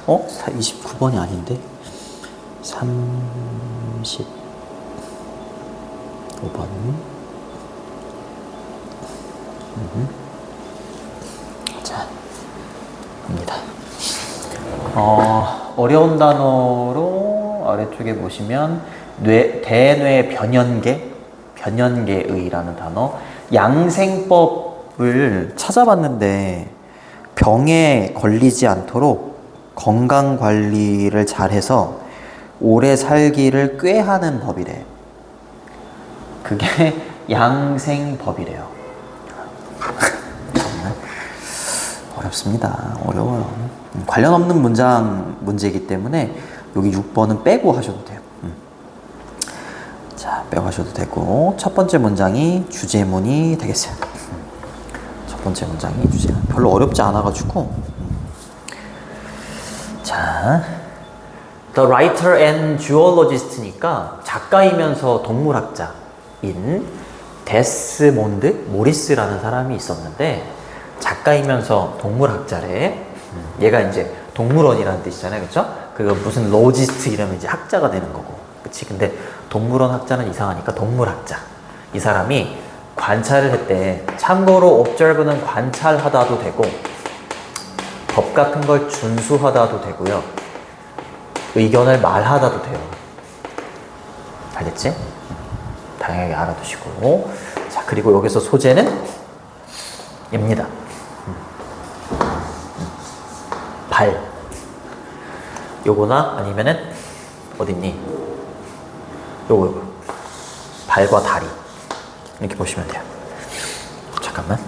29번이 아닌데? 35번. 자, 갑니다. 어려운 단어로 아래쪽에 보시면 대뇌 변연계의라는 단어. 양생법을 찾아봤는데 병에 걸리지 않도록 건강 관리를 잘해서 오래 살기를 꾀하는 법이래. 그게 양생법이래요. 어렵습니다. 어려워요. 관련 없는 문제이기 때문에 여기 6번은 빼고 하셔도 돼요. 자, 빼고 하셔도 되고, 첫 번째 문장이 주제문이 되겠어요. 첫 번째 문장이 주제문. 별로 어렵지 않아가지고. 자, The writer and zoologist니까 작가이면서 동물학자인 데스몬드 모리스라는 사람이 있었는데, 작가이면서 동물학자래. 얘가 이제 동물원이라는 뜻이잖아요, 그렇죠? 그리고 무슨 로지스트 이러면 이제 학자가 되는 거고, 그렇지? 근데 동물원 학자는 이상하니까 동물학자. 이 사람이 관찰을 했대. 참고로 observe는 관찰하다도 되고, 법 같은 걸 준수하다도 되고요, 의견을 말하다도 돼요. 알겠지? 당연하게 알아두시고. 자, 그리고 여기서 소재는 입니다. 발. 요거나 아니면은 어딨니? 요거. 발과 다리. 이렇게 보시면 돼요. 잠깐만.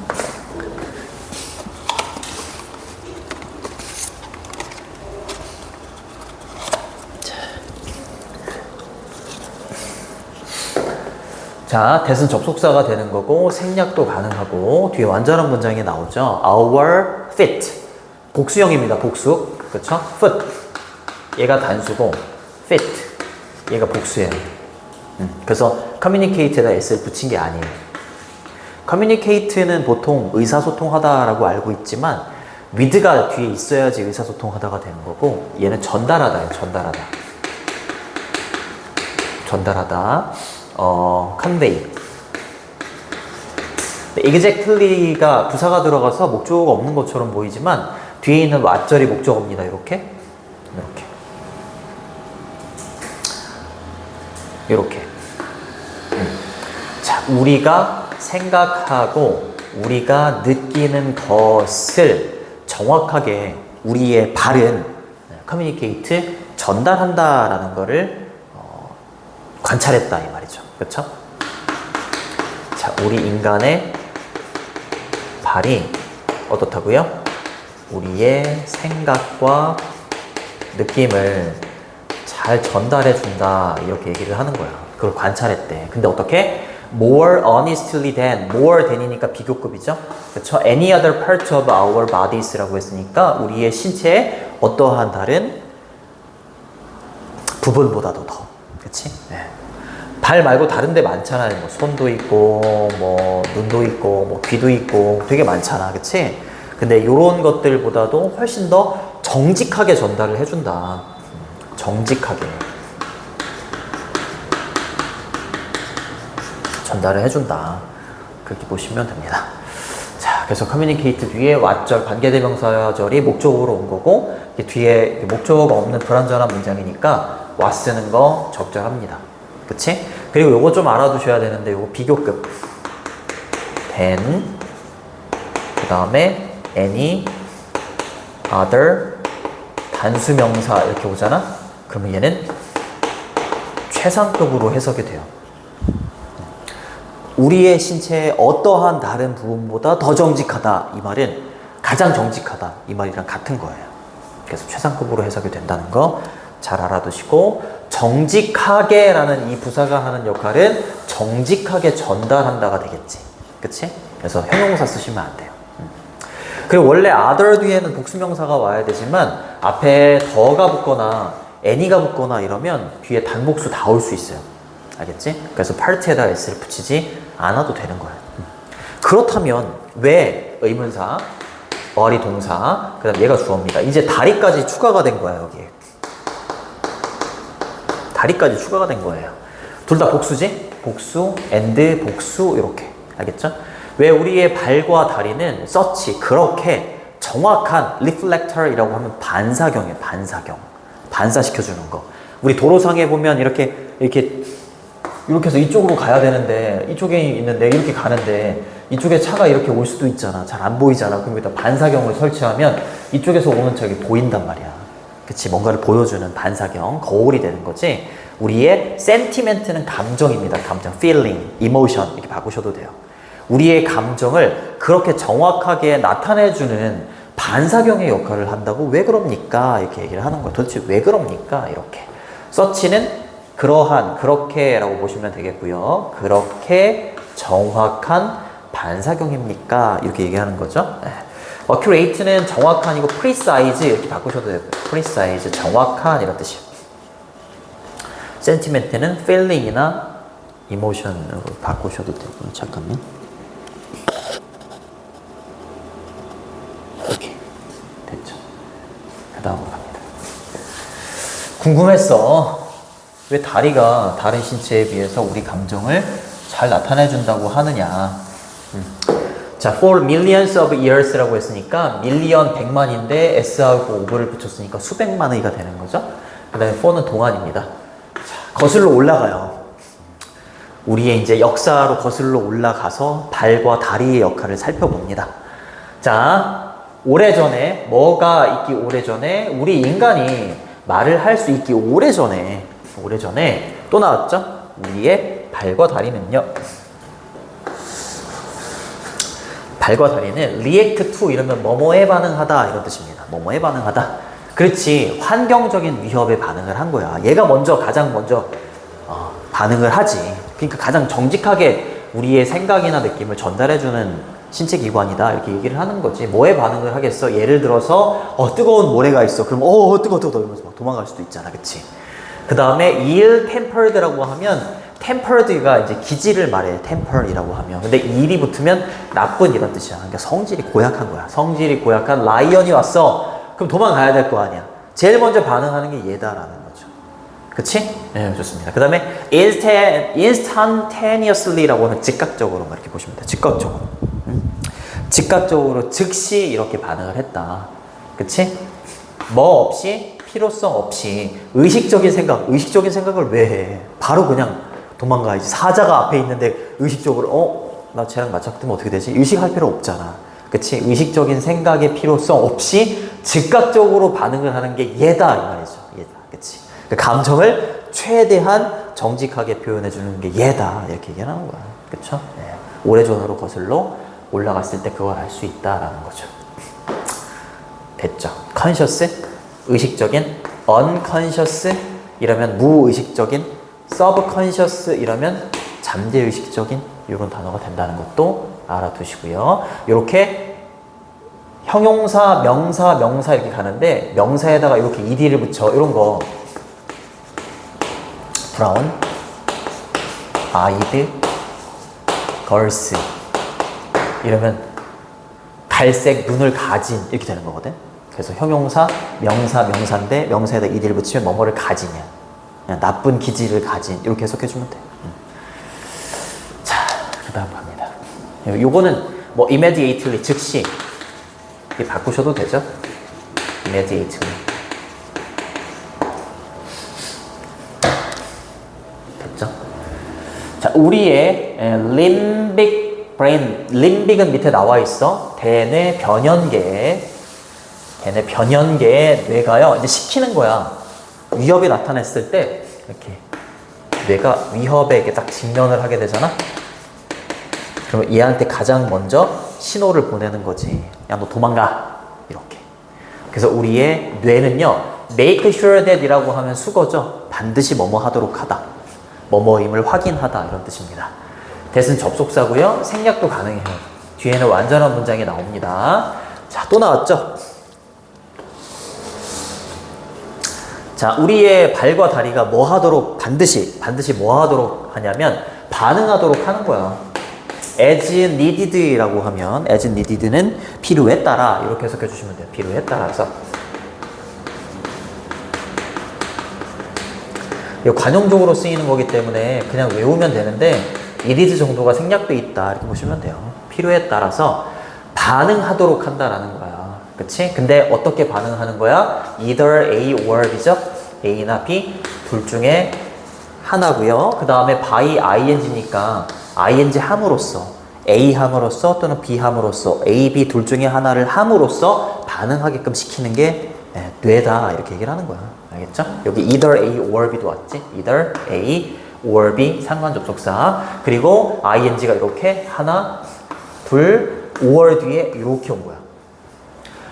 자, that은 접속사가 되는 거고 생략도 가능하고 뒤에 완전한 문장이 나오죠. Our feet. 복수형입니다. 복수. 그렇죠? foot. 얘가 단수고 fit. 얘가 복수예요. 그래서 communicate에다 s를 붙인 게 아니에요. communicate는 보통 의사소통하다라고 알고 있지만 with가 뒤에 있어야지 의사소통하다가 되는 거고, 얘는 전달하다예요. 전달하다. 전달하다. convey. exactly가 부사가 들어가서 목적어가 없는 것처럼 보이지만 뒤에 있는 왓절이 목적어입니다. 이렇게. 자, 우리가 생각하고 우리가 느끼는 것을 정확하게 우리의 발은 communicate, 전달한다라는 거를 관찰했다 이 말이죠. 그렇죠? 자, 우리 인간의 발이 어떻다고요? 우리의 생각과 느낌을 잘 전달해 준다 이렇게 얘기를 하는 거야. 그걸 관찰했대. 근데 어떻게? More honestly than. more than이니까 비교급이죠. 그렇죠? Any other part of our bodies라고 했으니까 우리의 신체의 어떠한 다른 부분보다도 더. 그렇지? 네. 발 말고 다른 데 많잖아요. 뭐 손도 있고, 뭐 눈도 있고, 뭐 귀도 있고, 되게 많잖아. 그치? 근데 이런 것들보다도 훨씬 더 정직하게 전달을 해준다. 정직하게 전달을 해준다. 그렇게 보시면 됩니다. 자, 그래서 communicate 뒤에 왓절, 관계대명사절이 목적어로 온 거고, 뒤에 목적어가 없는 불완전한 문장이니까 와 쓰는 거 적절합니다. 그치? 그리고 요거 좀 알아두셔야 되는데, 요거 비교급. than, 그 다음에 any, other, 단수명사 이렇게 오잖아? 그러면 얘는 최상급으로 해석이 돼요. 우리의 신체의 어떠한 다른 부분보다 더 정직하다 이 말은 가장 정직하다 이 말이랑 같은 거예요. 그래서 최상급으로 해석이 된다는 거 잘 알아두시고, 정직하게 라는 이 부사가 하는 역할은 정직하게 전달한다가 되겠지. 그치? 그래서 형용사 쓰시면 안 돼요. 그리고 원래 other 뒤에는 복수명사가 와야 되지만 앞에 더가 붙거나 any가 붙거나 이러면 뒤에 단복수 다 올 수 있어요. 알겠지? 그래서 part에다 s를 붙이지 않아도 되는 거예요. 그렇다면 왜 의문사 body 동사, 그 다음 얘가 주어입니다. 이제 다리까지 추가가 된 거야, 여기에. 다리까지 추가가 된 거예요. 둘 다 복수지? 복수, and, 복수, 이렇게. 알겠죠? 왜 우리의 발과 다리는 such, 그렇게 정확한 reflector이라고 하면 반사경이에요, 반사경. 반사시켜주는 거. 우리 도로상에 보면 이렇게 해서 이쪽으로 가야 되는데, 이쪽에 있는데, 이렇게 가는데, 이쪽에 차가 이렇게 올 수도 있잖아. 잘 안 보이잖아. 그럼 여기다 반사경을 설치하면 이쪽에서 오는 차가 보인단 말이야. 그치? 뭔가를 보여주는 반사경, 거울이 되는 거지. 우리의 sentiment는 감정입니다. 감정, feeling, emotion 이렇게 바꾸셔도 돼요. 우리의 감정을 그렇게 정확하게 나타내주는 반사경의 역할을 한다고 왜 그럽니까? 이렇게 얘기를 하는 거예요. 도대체 왜 그럽니까? 이렇게. 서치는 그러한, 그렇게 라고 보시면 되겠고요. 그렇게 정확한 반사경입니까? 이렇게 얘기하는 거죠. accurate는 정확한이고 precise 이렇게 바꾸셔도 되고요. precise, 정확한 이런 뜻이에요. sentiment는 feeling이나 emotion으로 바꾸셔도 되고요. 잠깐만. 오케이. 됐죠. 그 다음으로 갑니다. 궁금했어. 왜 다리가 다른 신체에 비해서 우리 감정을 잘 나타내준다고 하느냐. 자, for millions of years라고 했으니까 밀리언 100만인데 s하고 over를 붙였으니까 수백만의가 되는 거죠. 그 다음에 for는 동안입니다. 자, 거슬러 올라가요. 우리의 이제 역사로 거슬러 올라가서 발과 다리의 역할을 살펴봅니다. 자, 오래전에 뭐가 있기 오래전에 우리 인간이 말을 할 수 있기 오래전에 또 나왔죠? 우리의 발과 다리는요. 발과 다리는 react to 이러면 뭐뭐에 반응하다 이런 뜻입니다. 뭐뭐에 반응하다. 그렇지. 환경적인 위협에 반응을 한 거야. 얘가 가장 먼저 반응을 하지. 그러니까 가장 정직하게 우리의 생각이나 느낌을 전달해주는 신체 기관이다 이렇게 얘기를 하는 거지. 뭐에 반응을 하겠어? 예를 들어서 뜨거운 모래가 있어. 그럼 뜨거워 이러면서 막 도망갈 수도 있잖아. 그치? 그 다음에 ill-tempered라고 하면 tempered가 이제 기질을 말해. temper이라고 하면. 근데 ill이 붙으면 나쁜 이런 뜻이야. 그러니까 성질이 고약한 거야. 성질이 고약한 라이언이 왔어. 그럼 도망가야 될 거 아니야. 제일 먼저 반응하는 게 얘다라는 거죠. 그치? 네, 좋습니다. 그 다음에 instantaneously라고 하면 즉각적으로 이렇게 보시면 돼요. 즉각적으로. 즉각적으로 즉시 이렇게 반응을 했다. 그치? 뭐 없이 필요성 없이 의식적인 생각을 왜 해? 바로 그냥 도망가야지. 사자가 앞에 있는데 의식적으로 나 쟤랑 맞짱뜨면 어떻게 되지? 의식할 필요 없잖아. 그치? 의식적인 생각의 필요성 없이 즉각적으로 반응을 하는 게 얘다 이 말이죠. 얘다. 그치? 그 감정을 최대한 정직하게 표현해 주는 게 얘다 이렇게 얘기하는 거야. 그쵸? 네. 오래전으로 거슬러 올라갔을 때 그걸 알 수 있다라는 거죠. 됐죠? conscious, 의식적인, unconscious 이러면 무의식적인, subconscious 이러면 잠재의식적인 이런 단어가 된다는 것도 알아두시고요. 이렇게 형용사, 명사 이렇게 가는데 명사에다가 이렇게 ed를 붙여 이런 거 brown, eyed, girls 이러면 갈색 눈을 가진 이렇게 되는 거거든. 그래서 형용사, 명사인데 명사에다 ed를 붙이면 뭐뭐를 가지냐. 그냥 나쁜 기질을 가진 이렇게 해석해주면 돼. 자, 그 다음 갑니다. 요거는 뭐 immediately 즉시 이렇게 바꾸셔도 되죠. immediately. 됐죠? 자, 우리의 limbic brain, limbic은 밑에 나와 있어. 대뇌 변연계의 뇌가요. 이제 시키는 거야. 위협이 나타났을 때 이렇게 뇌가 위협에 이렇게 딱 직면을 하게 되잖아. 그러면 얘한테 가장 먼저 신호를 보내는 거지. 야, 너 도망가. 이렇게. 그래서 우리의 뇌는요, make sure that 이라고 하면 수거죠. 반드시 뭐뭐 하도록 하다. 뭐뭐임을 확인하다 이런 뜻입니다. that은 접속사고요. 생략도 가능해요. 뒤에는 완전한 문장이 나옵니다. 자, 또 나왔죠? 자, 우리의 발과 다리가 뭐 하도록 반드시 뭐 하도록 하냐면 반응하도록 하는 거야. as needed라고 하면 as needed는 필요에 따라 이렇게 해석해 주시면 돼요. 필요에 따라서. 이거 관용적으로 쓰이는 거기 때문에 그냥 외우면 되는데 it is 정도가 생략돼 있다 이렇게 보시면 돼요. 필요에 따라서 반응하도록 한다라는 거야. 그치? 근데 어떻게 반응하는 거야? either A or B죠? A나 B 둘 중에 하나고요. 그 다음에 by ing니까 ing 함으로써 A 함으로써 또는 B 함으로써 A, B 둘 중에 하나를 함으로써 반응하게끔 시키는 게 뇌다 이렇게 얘기를 하는 거야. 알겠죠? 여기 either A or B도 왔지? either A or B 상관접속사 그리고 ing가 이렇게 하나 둘 or 뒤에 이렇게 온 거야.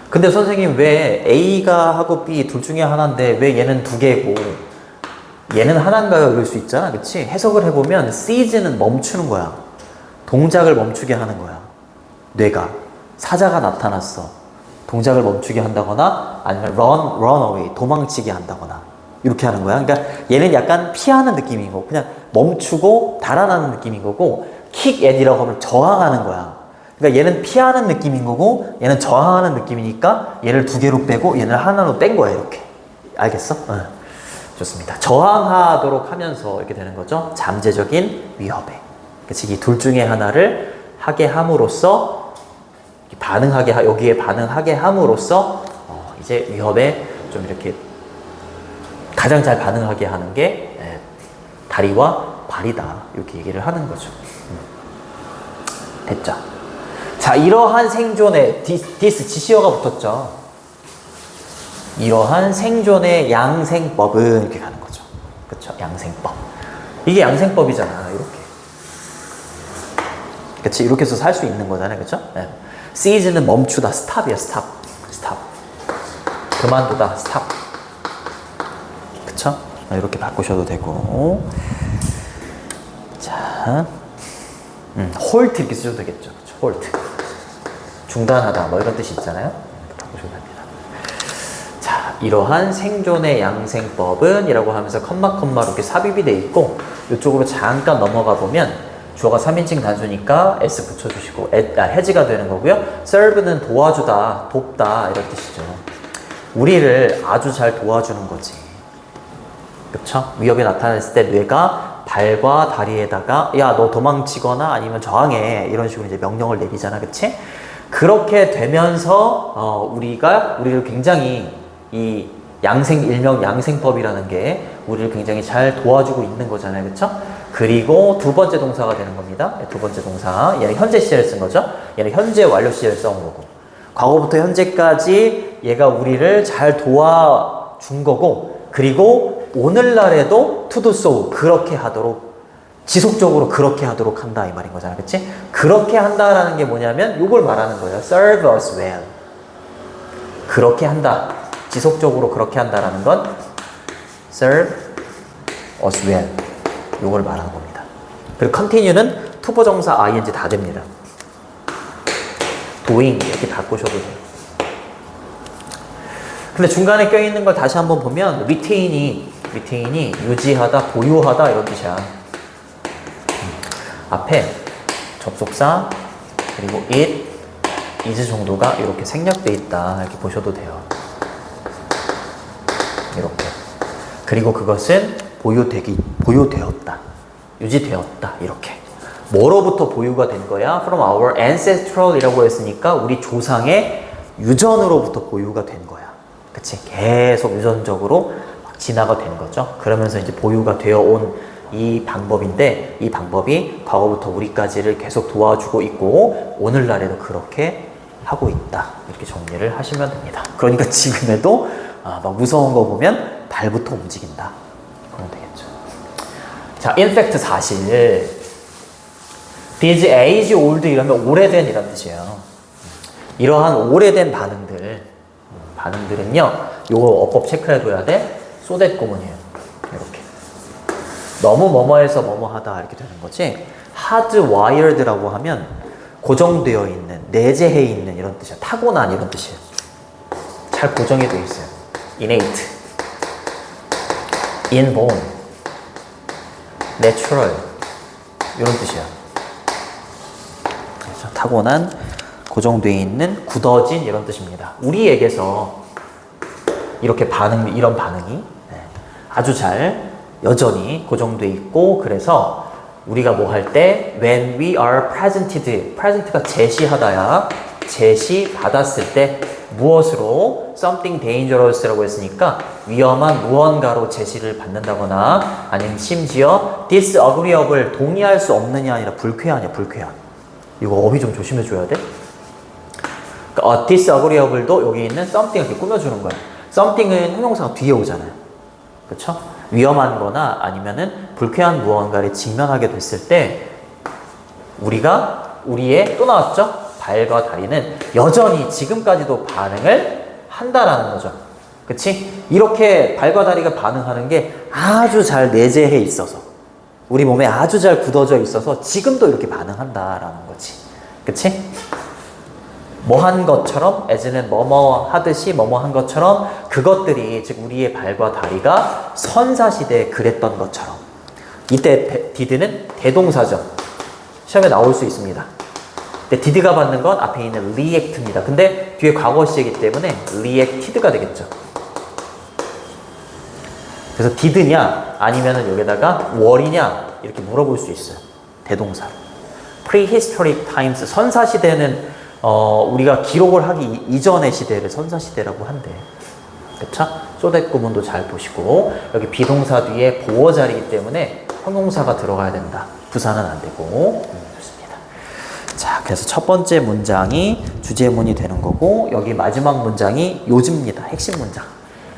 근데 선생님 왜 A가 하고 B 둘 중에 하나인데 왜 얘는 두 개고 얘는 하나인가요? 이럴 수 있잖아. 그치? 해석을 해보면 seize는 멈추는 거야. 동작을 멈추게 하는 거야. 뇌가. 사자가 나타났어. 동작을 멈추게 한다거나 아니면 run away, 도망치게 한다거나 이렇게 하는 거야. 그러니까 얘는 약간 피하는 느낌인 거고 그냥 멈추고 달아나는 느낌인 거고 kick at이라고 하면 저항하는 거야. 그러니까 얘는 피하는 느낌인 거고 얘는 저항하는 느낌이니까 얘를 두 개로 빼고 얘를 하나로 뺀 거야. 이렇게. 알겠어? 좋습니다. 저항하도록 하면서 이렇게 되는 거죠. 잠재적인 위협에. 그치? 이 둘 중에 하나를 하게 함으로써 여기에 반응하게 함으로써 이제 위협에 좀 이렇게 가장 잘 반응하게 하는 게 다리와 발이다. 이렇게 얘기를 하는 거죠. 됐죠? 자, 이러한 생존의 디스 지시어가 붙었죠. 이러한 생존의 양생법은 이렇게 가는 거죠. 그렇죠? 양생법. 이게 양생법이잖아. 이렇게. 그치? 이렇게 해서 살 수 있는 거잖아요. 그렇죠? 네. seize는 멈추다. stop이야. stop. 그만두다. stop. 그쵸? 이렇게 바꾸셔도 되고. 자, halt 이렇게 쓰셔도 되겠죠. 그쵸? halt. 중단하다. 뭐 이런 뜻이 있잖아요. 바꾸셔도 됩니다. 자, 이러한 생존의 양생법은 이라고 하면서 컴마 이렇게 삽입이 돼 있고 이쪽으로 잠깐 넘어가 보면 주어가 3인칭 단수니까 s 붙여주시고 해지가 되는 거고요. serve는 도와주다, 돕다 이런 뜻이죠. 우리를 아주 잘 도와주는 거지. 그쵸? 위협이 나타났을 때 뇌가 발과 다리에다가 야, 너 도망치거나 아니면 저항해 이런 식으로 이제 명령을 내리잖아. 그치? 그렇게 되면서 우리를 굉장히 이 일명 양생법이라는 게 우리를 굉장히 잘 도와주고 있는 거잖아요. 그쵸? 그리고 두 번째 동사가 되는 겁니다. 두 번째 동사. 얘는 현재 시제를 쓴 거죠. 얘는 현재 완료 시제를 써온 거고. 과거부터 현재까지 얘가 우리를 잘 도와준 거고, 그리고 오늘날에도 to do so, 그렇게 하도록, 지속적으로 그렇게 하도록 한다 이 말인 거잖아. 그치? 그렇게 한다라는 게 뭐냐면 요걸 말하는 거예요. serve us well. 그렇게 한다. 지속적으로 그렇게 한다라는 건 serve us well. 요걸 말하는 겁니다. 그리고 continue는 투부정사 ing 다 됩니다. doing 이렇게 바꾸셔도 돼요. 근데 중간에 껴있는 걸 다시 한번 보면 retain이 유지하다, 보유하다 이런 뜻이야. 앞에 접속사 그리고 it, is 정도가 이렇게 생략돼 있다 이렇게 보셔도 돼요. 이렇게. 그리고 그것은 보유되었다, 유지되었다 이렇게. 뭐로부터 보유가 된 거야? From our ancestral이라고 했으니까 우리 조상의 유전으로부터 보유가 된 거야. 그치? 계속 유전적으로 진화가 된 거죠. 그러면서 이제 보유가 되어 온 이 방법인데, 이 방법이 과거부터 우리까지를 계속 도와주고 있고 오늘날에도 그렇게 하고 있다 이렇게 정리를 하시면 됩니다. 그러니까 지금에도 막 무서운 거 보면 발부터 움직인다 그러면 되겠죠. 자, in fact 사실 these age old 이러면 오래된 이란 뜻이에요. 이러한 오래된 반응들은요 요거 어법 체크해둬야 돼. so that 구문이에요. 이렇게 너무 뭐뭐해서 뭐뭐하다 이렇게 되는 거지. hardwired라고 하면 고정되어 있는, 내재해 있는 이런 뜻이야. 타고난 이런 뜻이에요. 잘 고정이 되어 있어요. innate, inborn, natural 이런 뜻이야. 그래서 타고난 고정되어 있는 굳어진 이런 뜻입니다. 우리에게서 이렇게 이런 반응이 아주 잘 여전히 고정되어 있고, 그래서 우리가 뭐 할 때 when we are present가 제시하다야, 제시 받았을 때 무엇으로 something dangerous라고 했으니까 위험한 무언가로 제시를 받는다거나, 아니면 심지어 disagreeable 동의할 수 없느냐 아니라 불쾌하냐, 불쾌한. 이거 어휘 좀 조심해 줘야 돼. 그러니까 disagreeable도 여기 있는 something 이렇게 꾸며주는 거야. something은 형용사가 뒤에 오잖아요. 그쵸? 위험한 거나 아니면은 불쾌한 무언가를 직면하게 됐을 때 우리가 우리의 또 나왔죠? 발과 다리는 여전히 지금까지도 반응을 한다라는 거죠. 그치? 이렇게 발과 다리가 반응하는 게 아주 잘 내재해 있어서, 우리 몸에 아주 잘 굳어져 있어서 지금도 이렇게 반응한다라는 거지. 그치? 뭐 한 것처럼, as는 뭐뭐 하듯이 뭐뭐 한 것처럼, 그것들이 즉 우리의 발과 다리가 선사시대에 그랬던 것처럼. 이때 did는 대동사죠. 시험에 나올 수 있습니다. 근데 did가 받는 건 앞에 있는 react입니다. 근데 뒤에 과거 시이기 때문에 reacted가 되겠죠. 그래서 did냐 아니면은 여기다가 were이냐 이렇게 물어볼 수 있어요. 대동사. prehistoric times, 선사시대는 우리가 기록을 하기 이전의 시대를 선사시대라고 한대. 그쵸? 쪼댓 구문도 잘 보시고, 여기 비동사 뒤에 보어 자리이기 때문에 형용사가 들어가야 된다. 부사는 안 되고. 좋습니다. 자, 그래서 첫 번째 문장이 주제문이 되는 거고, 여기 마지막 문장이 요지입니다. 핵심 문장.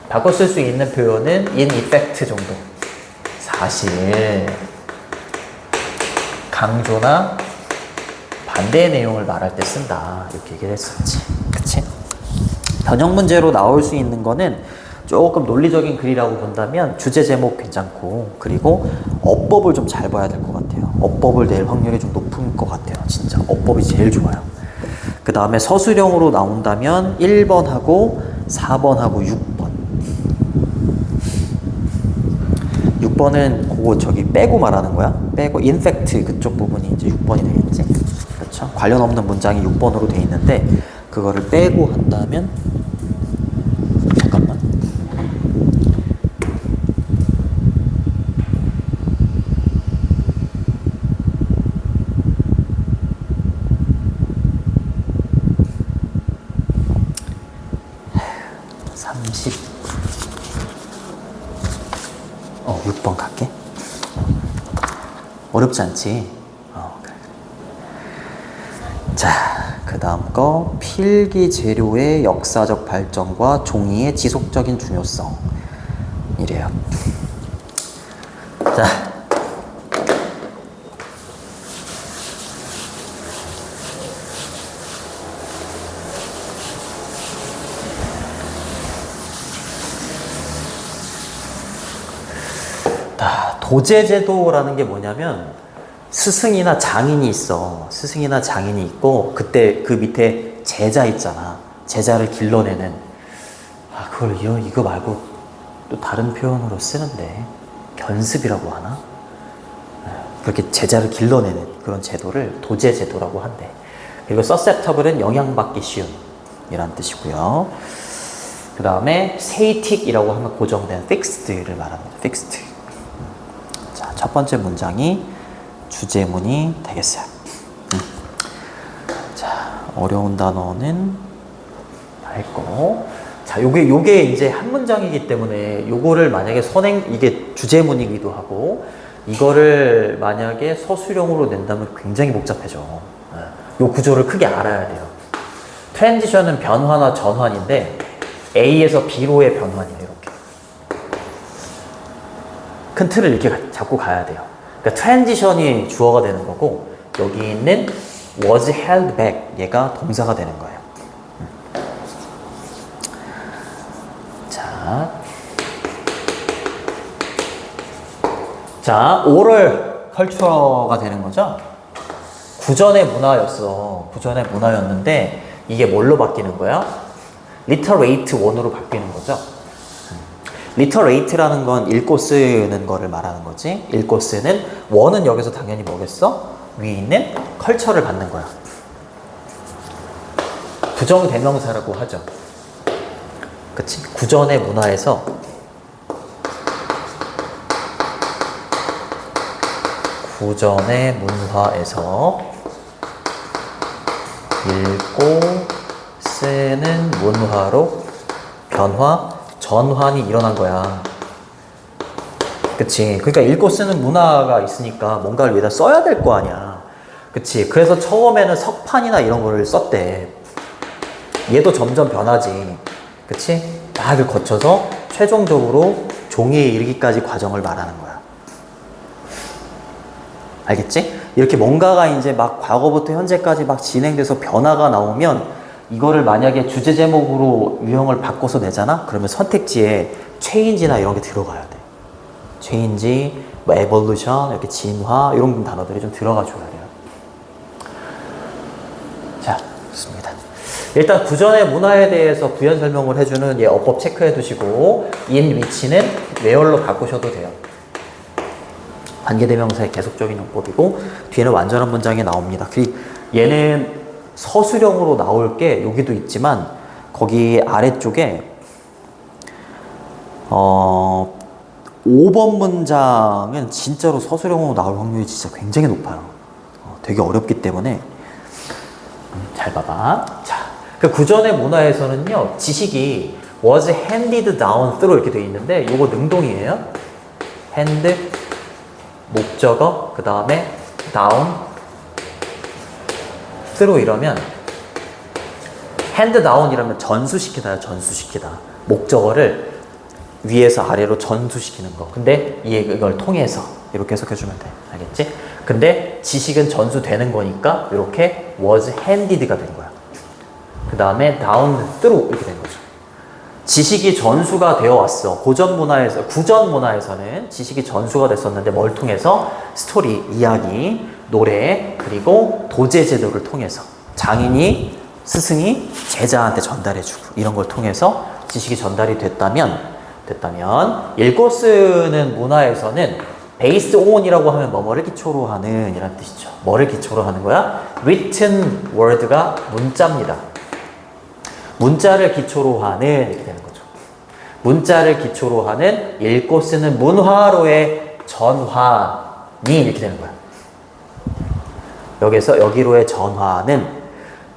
바꿔 쓸 수 있는 표현은 in effect 정도. 사실 강조나 반대의 내용을 말할 때 쓴다, 이렇게 얘기를 했었지. 그치? 변형 문제로 나올 수 있는 거는 조금 논리적인 글이라고 본다면 주제 제목 괜찮고, 그리고 어법을 좀 잘 봐야 될 것 같아요. 어법을 낼 확률이 좀 높은 것 같아요. 진짜 어법이 제일 좋아요. 그 다음에 서술형으로 나온다면 1번하고 4번하고 6번. 6번은 그거 저기 빼고 말하는 거야. 빼고 in fact 그쪽 부분이 이제 6번이 되겠지. 그렇죠? 관련 없는 문장이 6번으로 돼 있는데 그거를 빼고 한다면, 잠깐만. (30) 6번 갈게. 어렵지 않지? 그래. 자, 그 다음 거 필기 재료의 역사적 발전과 종이의 지속적인 중요성 이래요. 자, 도제제도라는 게 뭐냐면 스승이나 장인이 있어. 스승이나 장인이 있고 그때 그 밑에 제자 있잖아. 제자를 길러내는. 그걸 이거 말고 또 다른 표현으로 쓰는데 견습이라고 하나? 그렇게 제자를 길러내는 그런 제도를 도제제도라고 한대. 그리고 susceptible은 영향받기 쉬운 이란 뜻이고요. 그 다음에 static이라고 하면 고정된 fixed를 말합니다. fixed. 자, 첫 번째 문장이 주제문이 되겠어요. 자, 어려운 단어는 다 했고. 자, 요게 이제 한 문장이기 때문에 요거를 만약에 이게 주제문이기도 하고, 이거를 만약에 서술형으로 낸다면 굉장히 복잡해져. 요 구조를 크게 알아야 돼요. 트랜지션은 변화나 전환인데, A에서 B로의 변환이에요, 이렇게. 큰 틀을 이렇게 잡고 가야 돼요. 그러니까 트랜지션이 주어가 되는 거고, 여기 있는 was held back, 얘가 동사가 되는 거예요. 자, 오럴 컬처가 되는 거죠. 구전의 문화였어. 구전의 문화였는데 이게 뭘로 바뀌는 거야? 리터레이트 원으로 바뀌는 거죠. 리터레이트라는 건 읽고 쓰는 거를 말하는 거지. 읽고 쓰는 원은 여기서 당연히 뭐겠어? 위에 있는 컬처를 받는 거야. 부정대명사라고 하죠. 그치? 구전의 문화에서 읽고 쓰는 문화로 전환이 일어난 거야. 그치? 그러니까 읽고 쓰는 문화가 있으니까 뭔가를 위에다 써야 될 거 아니야. 그치? 그래서 처음에는 석판이나 이런 거를 썼대. 얘도 점점 변하지. 그치? 막 거쳐서 최종적으로 종이에 이르기까지 과정을 말하는 거야. 알겠지? 이렇게 뭔가가 이제 막 과거부터 현재까지 막 진행돼서 변화가 나오면 이거를 만약에 주제 제목으로 유형을 바꿔서 내잖아? 그러면 선택지에 change나 이런 게 들어가야 돼. change, 뭐 evolution, 이렇게 진화 이런 단어들이 좀 들어가 줘야 돼요. 자, 좋습니다. 일단 구전의 문화에 대해서 부연 설명을 해주는 어법 체크해 두시고 in which는 where로 바꾸셔도 돼요. 관계대명사의 계속적인 용법이고 뒤에는 완전한 문장이 나옵니다. 얘는 서술형으로 나올 게 여기도 있지만 거기 아래쪽에 5번 문장은 진짜로 서술형으로 나올 확률이 진짜 굉장히 높아요. 되게 어렵기 때문에 잘 봐봐. 자, 그 구전의 문화에서는요 지식이 was handed down through 이렇게 되어 있는데 요거 능동이에요. hand 목적어 그 다음에 down through 이러면 hand down 이러면 전수시키다요. 전수시키다. 목적어를 위에서 아래로 전수시키는 거. 근데 이걸 통해서 이렇게 해석해주면 돼. 알겠지? 근데 지식은 전수되는 거니까 이렇게 was handed가 된 거야. 그 다음에 down through 이렇게 된 거죠. 지식이 전수가 되어 왔어. 구전 문화에서는 지식이 전수가 됐었는데 뭘 통해서? 스토리, 이야기, 노래, 그리고 도제 제도를 통해서 장인이, 스승이 제자한테 전달해주고 이런 걸 통해서 지식이 전달이 됐다면 읽고 쓰는 문화에서는 based on이라고 하면 뭐를 기초로 하는 이란 뜻이죠. 뭐를 기초로 하는 거야? written word가 문자입니다. 문자를 기초로 하는 이렇게 되는 거죠. 문자를 기초로 하는 읽고 쓰는 문화로의 전환이 이렇게 되는 거야. 여기로의 전환은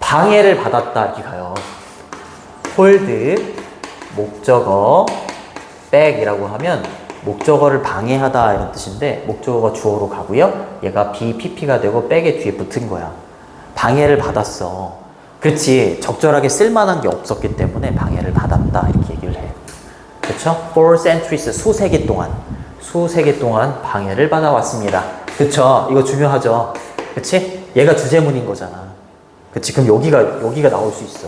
방해를 받았다 이렇게 가요. hold 목적어 back이라고 하면 목적어를 방해하다 이런 뜻인데 목적어가 주어로 가고요. 얘가 BPP가 되고 back의 뒤에 붙은 거야. 방해를 받았어. 그렇지. 적절하게 쓸만한 게 없었기 때문에 방해를 받았다 이렇게 얘기를 해. 그렇죠? For centuries 수세기 동안 방해를 받아왔습니다. 그렇죠? 이거 중요하죠. 그렇지? 얘가 주제문인 거잖아. 그렇지? 그럼 여기가 나올 수 있어.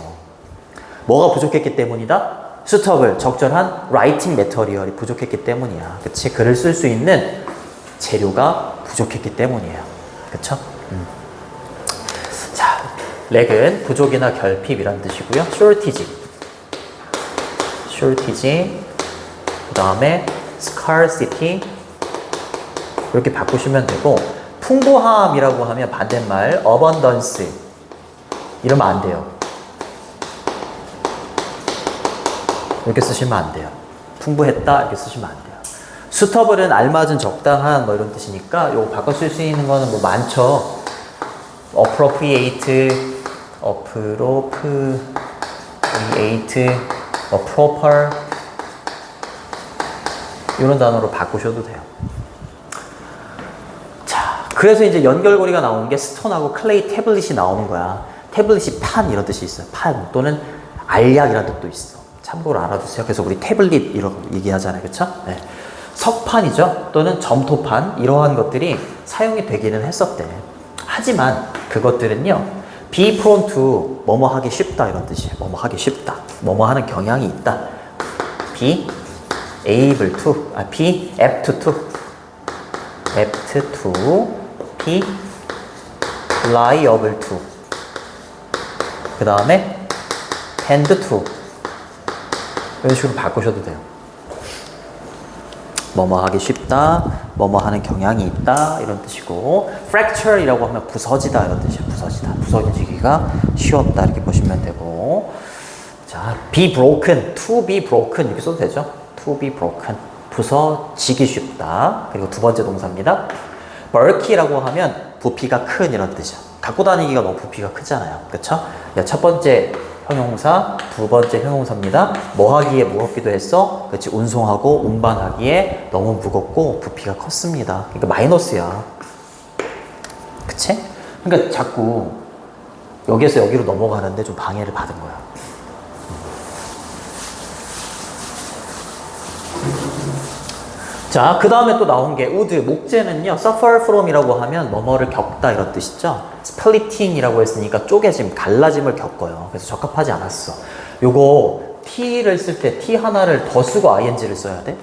뭐가 부족했기 때문이다? suitable 적절한 writing material이 부족했기 때문이야. 그렇지? 글을 쓸 수 있는 재료가 부족했기 때문이에요. 그렇죠? 자, 렉은 부족이나 결핍이란 뜻이고요. shortage 그 다음에 scarcity 이렇게 바꾸시면 되고 풍부함이라고 하면 반대말 abundance 이러면 안 돼요. 이렇게 쓰시면 안 돼요. 풍부했다 이렇게 쓰시면 안 돼요. suitable은 알맞은 적당한 뭐 이런 뜻이니까 요거 바꿔 쓸 수 있는 거는 뭐 많죠. appropriate, proper 이런 단어로 바꾸셔도 돼요. 자, 그래서 이제 연결고리가 나오는 게 스톤하고 클레이 태블릿이 나오는 거야. 태블릿이 판 이런 뜻이 있어요. 판 또는 알약이라는 뜻도 있어. 참고로 알아두세요. 그래서 우리 태블릿 이런 거 얘기하잖아요. 그렇죠? 네. 석판이죠. 또는 점토판 이러한 것들이 사용이 되기는 했었대. 하지만 그것들은요. be prone to 뭐뭐 하기 쉽다 이런 뜻이에요. 뭐뭐 하기 쉽다. 뭐뭐 하는 경향이 있다. be able to, be apt to, be liable to. 그 다음에 tend to. 이런 식으로 바꾸셔도 돼요. 뭐뭐 하기 쉽다, 뭐뭐 하는 경향이 있다 이런 뜻이고 fracture이라고 하면 부서지다 이런 뜻이에요. 부서지다. 부서지기가 이해하기가 쉬웠다 이렇게 보시면 되고, 자, be broken, to be broken 이렇게 써도 되죠. to be broken, 부서지기 쉽다. 그리고 두 번째 동사입니다. bulky라고 하면 부피가 큰 이런 뜻이야. 갖고 다니기가 너무 부피가 크잖아요. 그쵸? 첫 번째 형용사, 두 번째 형용사입니다. 뭐 하기에 무겁기도 했어? 그치? 운송하고 운반하기에 너무 무겁고 부피가 컸습니다. 그러니까 마이너스야. 그치? 그러니까 자꾸 여기에서 여기로 넘어가는데 좀 방해를 받은 거야. 자, 그 다음에 또 나온 게 would, 목재는요, suffer from 이라고 하면 뭐뭐를 겪다 이런 뜻이죠. splitting 이라고 했으니까 쪼개짐, 갈라짐을 겪어요. 그래서 적합하지 않았어. 요거 t를 쓸 때 t 하나를 더 쓰고 ing를 써야 돼.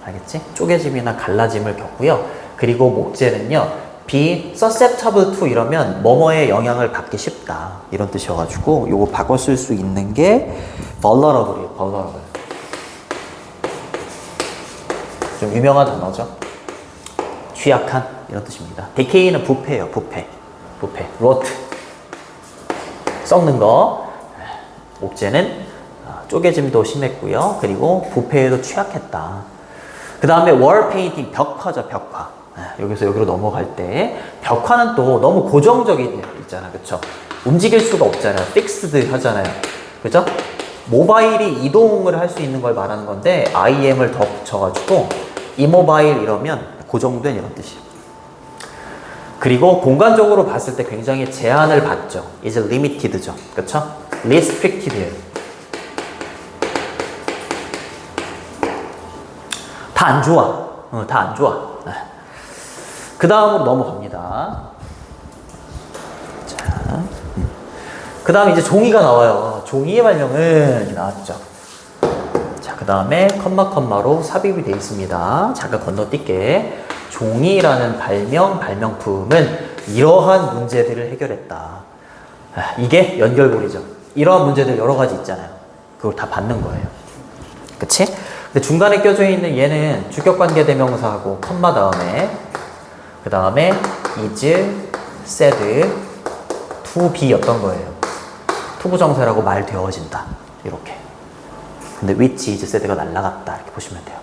알겠지? 쪼개짐이나 갈라짐을 겪고요. 그리고 목재는요, be susceptible to 이러면 뭐뭐의 영향을 받기 쉽다 이런 뜻이어가지고 요거 바꿔 쓸 수 있는 게 vulnerable이에요. vulnerable. 좀 유명한 단어죠. 취약한 이런 뜻입니다. decay는 부패예요. 부패. rot. 썩는 거. 목재는 쪼개짐도 심했고요. 그리고 부패에도 취약했다. 그 다음에 wall painting, 벽화죠. 벽화. 여기서 여기로 넘어갈 때 벽화는 또 너무 고정적인 있잖아. 그쵸? 움직일 수가 없잖아요. fixed 하잖아요. 그죠? 모바일이 이동을 할 수 있는 걸 말하는 건데 IM을 더 붙여가지고 immobile 이러면 고정된 이런 뜻이에요. 그리고 공간적으로 봤을 때 굉장히 제한을 받죠. is limited죠. 그쵸? restricted예요. 다 안 좋아. 다 안 좋아. 그 다음으로 넘어갑니다. 자, 그 다음에 이제 종이가 나와요. 종이의 발명은 나왔죠. 자, 그 다음에 컴마로 삽입이 되어 있습니다. 잠깐 건너뛸게. 종이라는 발명품은 이러한 문제들을 해결했다. 이게 연결고리죠. 이러한 문제들 여러 가지 있잖아요. 그걸 다 받는 거예요. 그치? 근데 중간에 껴져 있는 얘는 주격관계 대명사하고 컴마 다음에 그 다음에 is, said, to be였던 거예요. 투부정사라고 말되어진다. 이렇게. 근데 which, is, said가 날라갔다. 이렇게 보시면 돼요.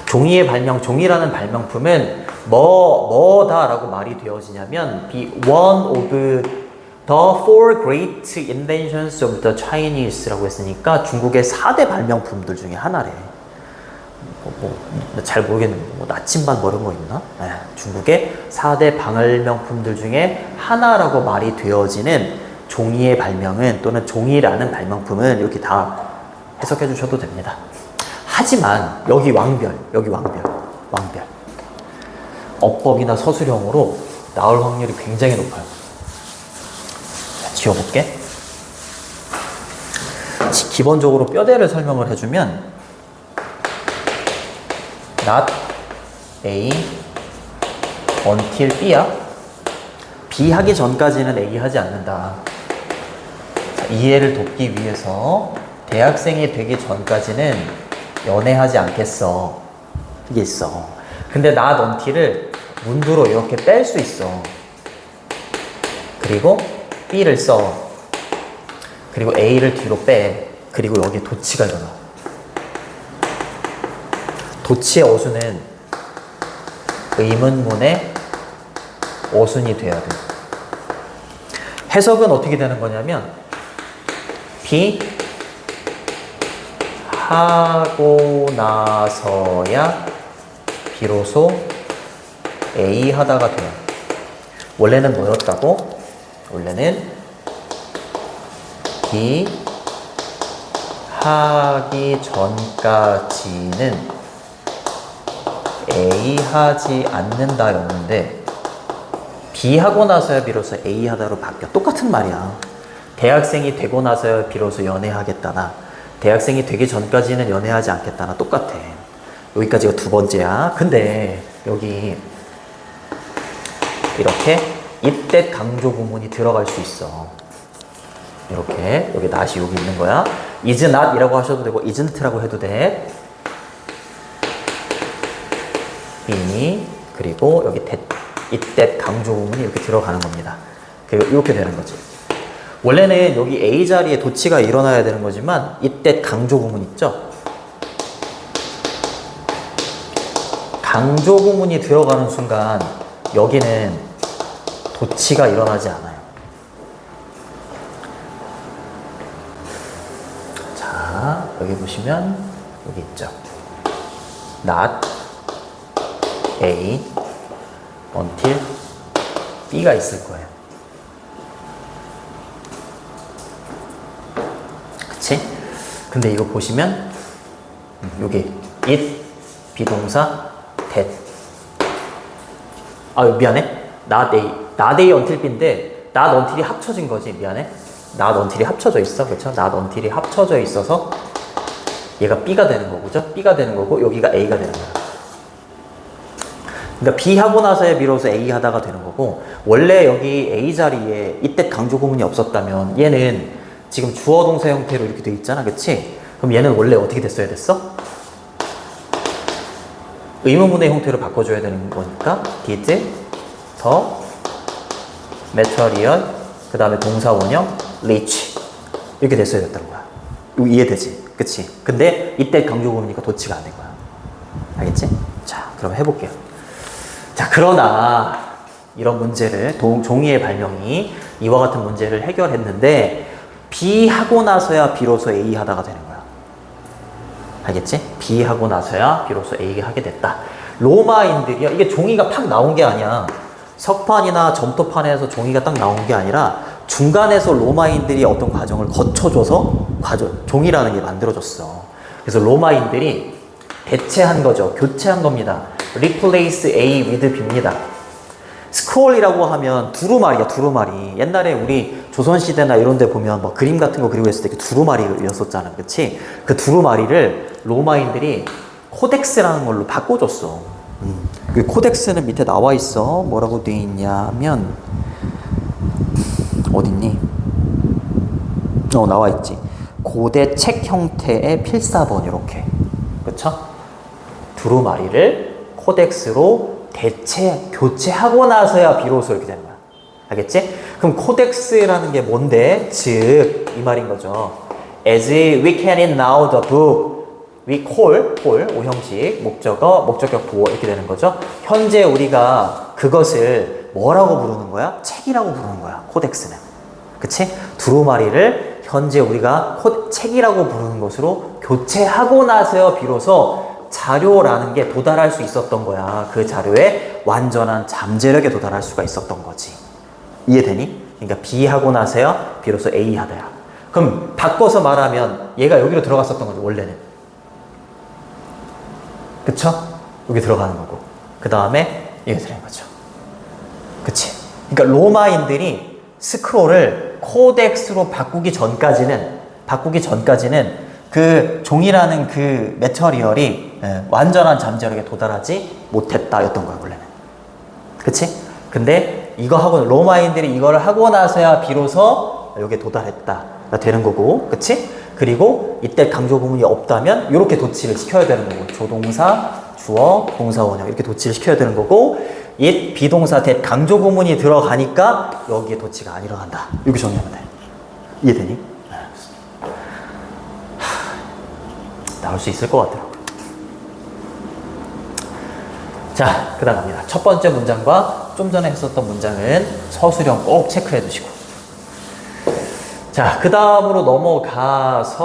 종이의 발명, 종이라는 발명품은 뭐다라고 말이 되어지냐면 be one of the four great inventions of the Chinese라고 했으니까 중국의 4대 발명품들 중에 하나래. 잘 모르겠는데 나침반 뭐 이런 거 있나? 중국의 4대 발명품들 중에 하나라고 말이 되어지는 종이의 발명은 또는 종이라는 발명품은 이렇게 다 해석해 주셔도 됩니다. 하지만 여기 왕별 어법이나 서술형으로 나올 확률이 굉장히 높아요. 자, 지워볼게. 기본적으로 뼈대를 설명을 해주면 not A until B야. B 하기 전까지는 A 하지 않는다. 자, 이해를 돕기 위해서 대학생이 되기 전까지는 연애하지 않겠어. 이게 있어. 근데 not until을 문두로 이렇게 뺄 수 있어. 그리고 B를 써. 그리고 A를 뒤로 빼. 그리고 여기에 도치가 일어나. 도치의 어순은 의문문의 어순이 돼야 돼. 해석은 어떻게 되는 거냐면 B 하고 나서야 비로소 A 하다가 돼요. 원래는 뭐였다고? 원래는 B 하기 전까지는 A 하지 않는다였는데 B 하고 나서야 비로소 A 하다로 바뀌어. 똑같은 말이야. 대학생이 되고 나서야 비로소 연애하겠다나 대학생이 되기 전까지는 연애하지 않겠다나 똑같아. 여기까지가 두 번째야. 근데 여기 이렇게 이때 강조 구문이 들어갈 수 있어. 이렇게 여기 not이 여기 있는 거야. is not 이라고 하셔도 되고 isn't라고 해도 돼. 그리고 여기 이때 강조 구문이 이렇게 들어가는 겁니다. 그리고 이렇게 되는 거지. 원래는 여기 A 자리에 도치가 일어나야 되는 거지만 이때 강조 구문 있죠? 강조 구문이 들어가는 순간 여기는 도치가 일어나지 않아요. 자, 여기 보시면 여기 있죠. Not A until B가 있을 거예요. 그치? 근데 이거 보시면 여기 it 비동사 that 미안해. not A until B인데 not until이 합쳐진 거지. 미안해. not until이 합쳐져 있어. 그쵸? not until이 합쳐져 있어서 얘가 B가 되는 거고, 그죠? B가 되는 거고 여기가 A가 되는 거야. 그러니까 B 하고 나서야 비로소 A 하다가 되는 거고, 원래 여기 A 자리에 이때 강조 구문이 없었다면 얘는 지금 주어 동사 형태로 이렇게 돼 있잖아. 그치? 그럼 얘는 원래 어떻게 됐어야 됐어? 의문문의 형태로 바꿔줘야 되는 거니까 did the material 그 다음에 동사 원형 reach 이렇게 됐어야 됐다는 거야. 이거 이해되지? 그치? 근데 이때 강조 구문이니까 도치가 안 된 거야. 알겠지? 자, 그럼 해볼게요. 자, 그러나 이런 문제를 종이의 발명이 이와 같은 문제를 해결했는데 B 하고 나서야 비로소 A 하다가 되는 거야. 알겠지? B 하고 나서야 비로소 A 하게 됐다. 로마인들이요. 이게 종이가 팍 나온 게 아니야. 석판이나 점토판에서 종이가 딱 나온 게 아니라 중간에서 로마인들이 어떤 과정을 거쳐줘서 종이라는 게 만들어졌어. 그래서 로마인들이 대체한 거죠. 교체한 겁니다. replace A with B입니다. 스크롤이라고 하면 두루마리야, 두루마리. 옛날에 우리 조선시대나 이런 데 보면 뭐 그림 같은 거 그리고 했을 때 두루마리였었잖아. 그치? 그 두루마리를 로마인들이 코덱스라는 걸로 바꿔줬어. 그 코덱스는 밑에 나와 있어. 뭐라고 돼 있냐면, 어딨니? 나와 있지. 고대 책 형태의 필사본, 이렇게. 그쵸? 두루마리를 코덱스로 교체하고 나서야 비로소 이렇게 되는 거야. 알겠지? 그럼 코덱스라는 게 뭔데? 즉, 이 말인 거죠. As we can in now the book, we call, 오형식, 목적격 보어 이렇게 되는 거죠. 현재 우리가 그것을 뭐라고 부르는 거야? 책이라고 부르는 거야, 코덱스는. 그치? 두루마리를 현재 우리가 책이라고 부르는 것으로 교체하고 나서야 비로소 자료라는 게 도달할 수 있었던 거야. 그 자료에 완전한 잠재력에 도달할 수가 있었던 거지. 이해되니? 그러니까 B 하고 나서야 비로소 A 하다야. 그럼 바꿔서 말하면 얘가 여기로 들어갔었던 거죠, 원래는. 그쵸? 여기 들어가는 거고. 그 다음에 이게 들어간 거죠. 그치? 그러니까 로마인들이 스크롤을 코덱스로 바꾸기 전까지는 그 종이라는 그 매터리얼이 완전한 잠재력에 도달하지 못했다였던 거야, 원래는. 그치? 근데 이거 하고 로마인들이 이거를 하고 나서야 비로소 여기에 도달했다가 되는 거고, 그치? 그리고 이때 강조 구문이 없다면 이렇게 도치를 시켜야 되는 거고, 조동사, 주어, 동사 원형 이렇게 도치를 시켜야 되는 거고, it 비동사 that 강조 구문이 들어가니까 여기에 도치가 안 일어난다. 이렇게 정리하면 돼. 이해되니? 나올 수 있을 것 같아요. 자, 그 다음 갑니다. 첫 번째 문장과 좀 전에 했었던 문장은 서술형 꼭 체크해 두시고. 자, 그 다음으로 넘어가서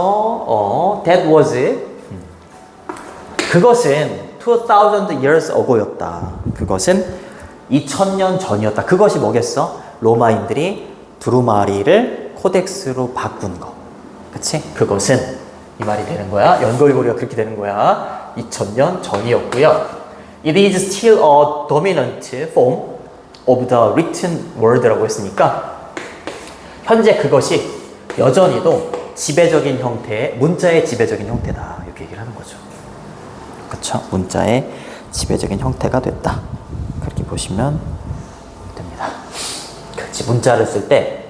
that was 그것은 2000 years ago였다. 그것은 2000년 전이었다. 그것이 뭐겠어? 로마인들이 두루마리를 코덱스로 바꾼 거. 그치? 그것은 이 말이 되는 거야. 연결고리가 그렇게 되는 거야. 2000년 전이었고요. It is still a dominant form of the written word라고 했으니까 현재 그것이 여전히도 지배적인 형태, 문자의 지배적인 형태다. 이렇게 얘기를 하는 거죠. 그렇죠? 문자의 지배적인 형태가 됐다. 그렇게 보시면 됩니다. 그렇지. 문자를 쓸 때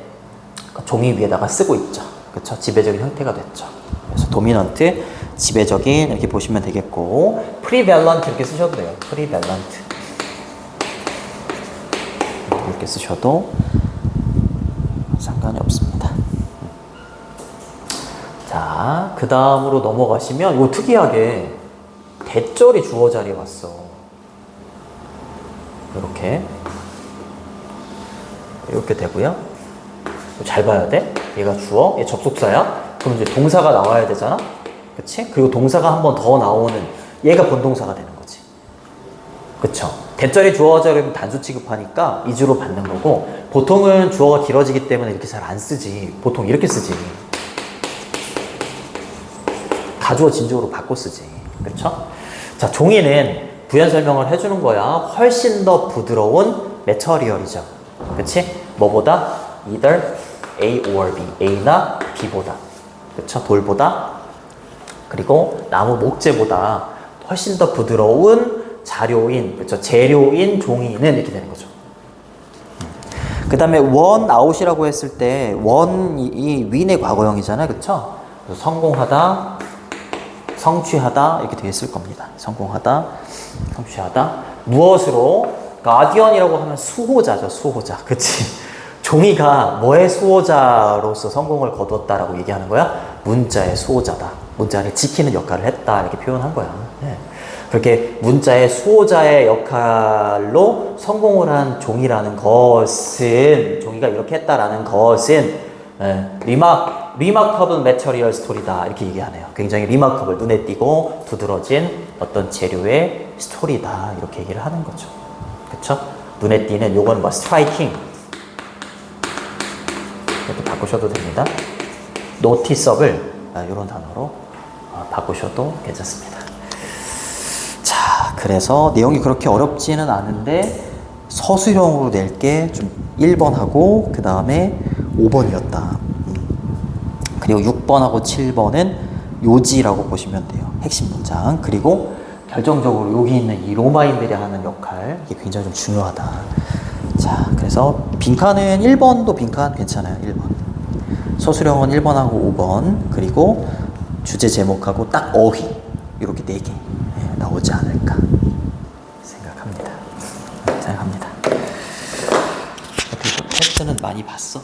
종이 위에다가 쓰고 있죠. 그렇죠? 지배적인 형태가 됐죠. 그래서 도미넌트, 지배적인 이렇게 보시면 되겠고, prevalent 이렇게 쓰셔도 돼요. prevalent 이렇게 쓰셔도 상관이 없습니다. 자, 그 다음으로 넘어가시면 이거 특이하게 대절이 주어 자리에 왔어. 이렇게 되고요. 잘 봐야 돼. 얘가 주어, 얘 접속사야. 그럼 이제 동사가 나와야 되잖아. 그치? 그리고 동사가 한 번 더 나오는 얘가 본동사가 되는 거지. 그쵸? 대절이 주어 자리면 단수 취급하니까 이주로 받는 거고, 보통은 주어가 길어지기 때문에 이렇게 잘 안 쓰지. 보통 이렇게 쓰지. 가주어 진주어로 바꿔 쓰지. 그쵸? 자, 종이는 부연 설명을 해주는 거야. 훨씬 더 부드러운 매처리얼이죠. 그치? 뭐보다? either A or B. A나 B보다. 그쵸? 돌보다. 그리고 나무 목재보다 훨씬 더 부드러운 자료인, 그쵸? 재료인 종이는 이렇게 되는 거죠. 그 다음에 원 아웃이라고 했을 때 원이 win의 과거형이잖아요. 그쵸? 그래서 성공하다, 성취하다 이렇게 되어 있을 겁니다. 성공하다, 성취하다. 무엇으로? 가디언이라고 하면 수호자죠. 수호자. 그치? 종이가 뭐의 수호자로서 성공을 거뒀다라고 얘기하는 거야? 문자의 수호자다. 문자를 지키는 역할을 했다. 이렇게 표현한 거야. 네. 그렇게 문자의 수호자의 역할로 성공을 한 종이라는 것은, 종이가 이렇게 했다라는 것은 remarkable material story다. 이렇게 얘기하네요. 굉장히 remarkable, 눈에 띄고 두드러진 어떤 재료의 스토리다. 이렇게 얘기를 하는 거죠. 그쵸? 눈에 띄는 요건 뭐 striking 이렇게 바꾸셔도 됩니다. noticeable 이런 단어로 바꾸셔도 괜찮습니다. 자, 그래서 내용이 그렇게 어렵지는 않은데 서술형으로 낼 게 좀 1번하고 그 다음에 5번이었다. 그리고 6번하고 7번은 요지라고 보시면 돼요. 핵심 문장. 그리고 결정적으로 여기 있는 이 로마인들이 하는 역할, 이게 굉장히 좀 중요하다. 자, 그래서 빈칸은 1번도 빈칸 괜찮아요. 1번. 서술형은 1번하고 5번. 그리고 주제 제목하고 딱 어휘. 이렇게 4개 나오지 않을까 생각합니다. 어떻게 테스트는 많이 봤어?